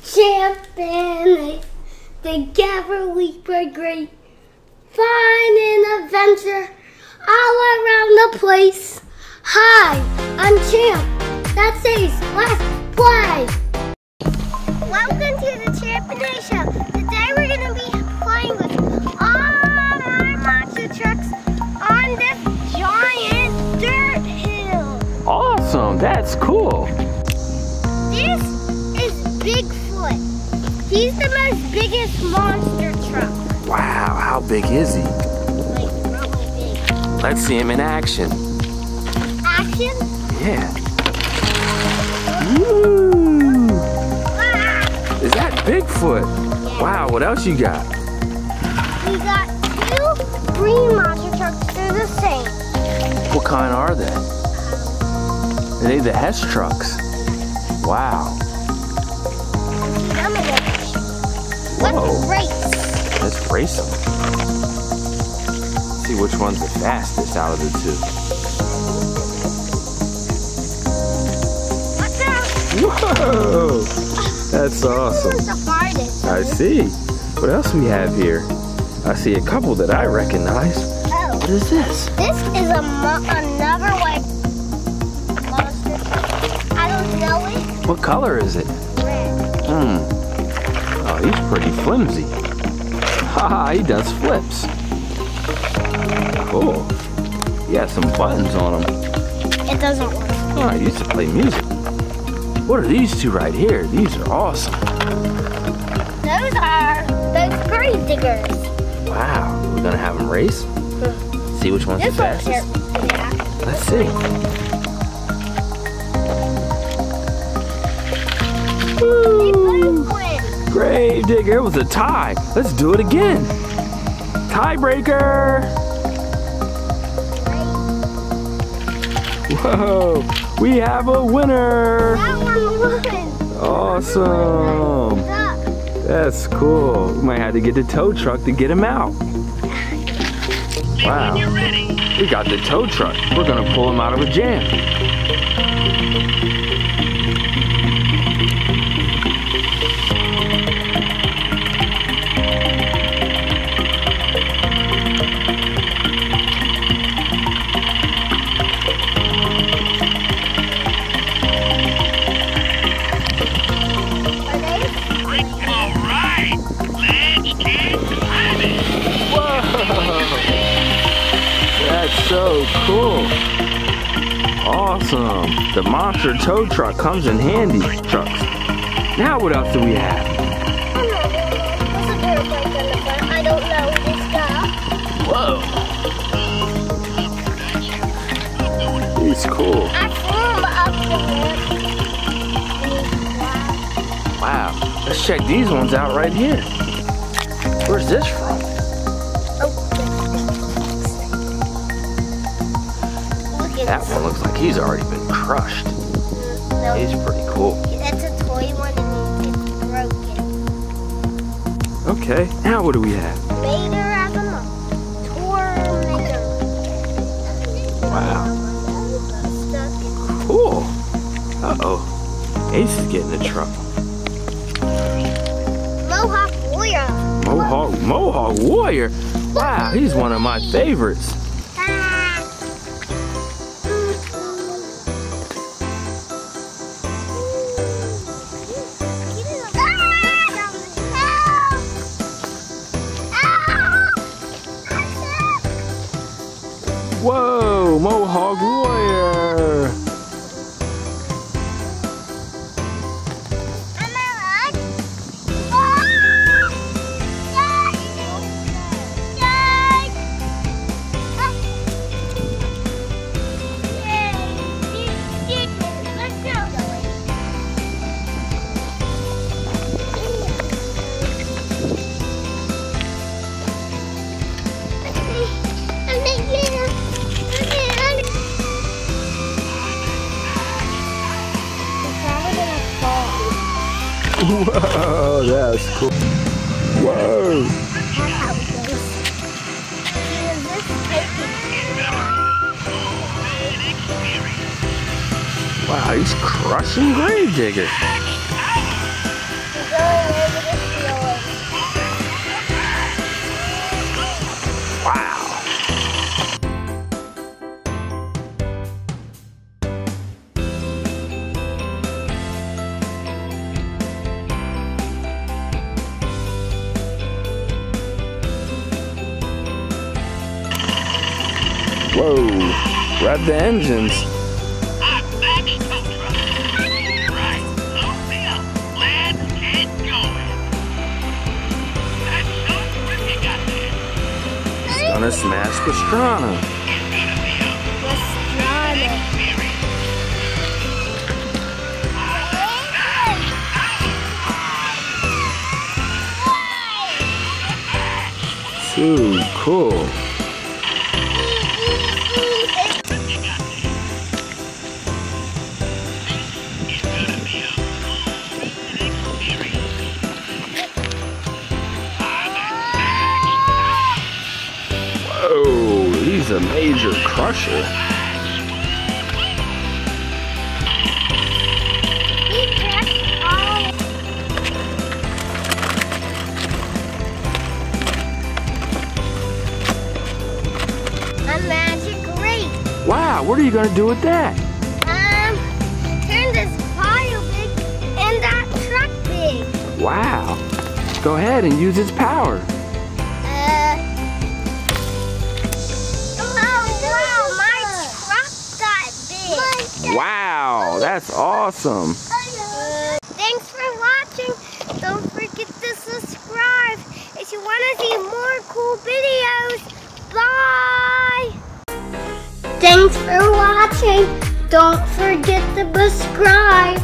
Champandace, together we were great. Fun and adventure all around the place. Hi, I'm Champ. That says let's play. Welcome to the Champandace Show. Today we're going to be playing with all my monster trucks on this giant dirt hill. Awesome, that's cool. This is Bigfoot. He's the most biggest monster truck. Wow, how big is he? Like really big. Let's see him in action. Action? Yeah. Woo! Ah! Is that Bigfoot? Yeah. Wow, what else you got? We got two green monster trucks. They're the same. What kind are they? Are they the HessTrucks? Wow. Let's race. Let's race them. See which one's the fastest out of the two. Watch out! Whoa! That's awesome. This one's the hardest. I see. What else we have here? I see a couple that I recognize. Oh. What is this? This is another like monster truck. I don't know it. What color is it? Red. Oh, he's pretty flimsy. Haha, he does flips. Cool. He has some buttons on him. It doesn't work. Oh, I used to play music. What are these two right here? These are awesome. Those are those grave diggers. Wow, we're gonna have them race? See which one's the This one's here. fastest? Yeah. Let's see. Woo! Grave digger, it was a tie. Let's do it again. Tiebreaker. Whoa, we have a winner. That one won. Awesome. That's cool. We might have to get the tow truck to get him out. Wow. We got the tow truck. We're gonna pull him out of a jam. So cool. Awesome. The monster tow truck comes in handy. Trucks. Now what else do we have? I don't know this guy. Whoa. He's cool. I flew him up the Wow. Let's check these ones out right here. Where's this from? That one looks like he's already been crushed. No. He's pretty cool. That's a toy one and it's broken. Okay, now what do we have? Later as a tornado. Wow. Cool. Uh-oh. Ace is getting in trouble. Mohawk Warrior. Mohawk Warrior? Wow, he's one of my favorites. Whoa, Mohawk Warrior! Whoa, that's cool. Whoa. That's how it goes. ice crushing grave digger. Wow. Whoa, rev the engines. I'm back in tow truck. Right, load me up. Let's get going. That's so quick you got there. It's gonna smash Pastrana. It's gonna be a Pastrana. Too cool. Whoa, he's a major crusher. A magic grate. Wow, what are you gonna do with that? Turn this pile big and that truck big. Wow. Go ahead and use its power. Oh wow, my truck got big. Wow, that's awesome. Thanks for watching. Don't forget to subscribe if you want to see more cool videos. Bye. Thanks for watching. Don't forget to subscribe.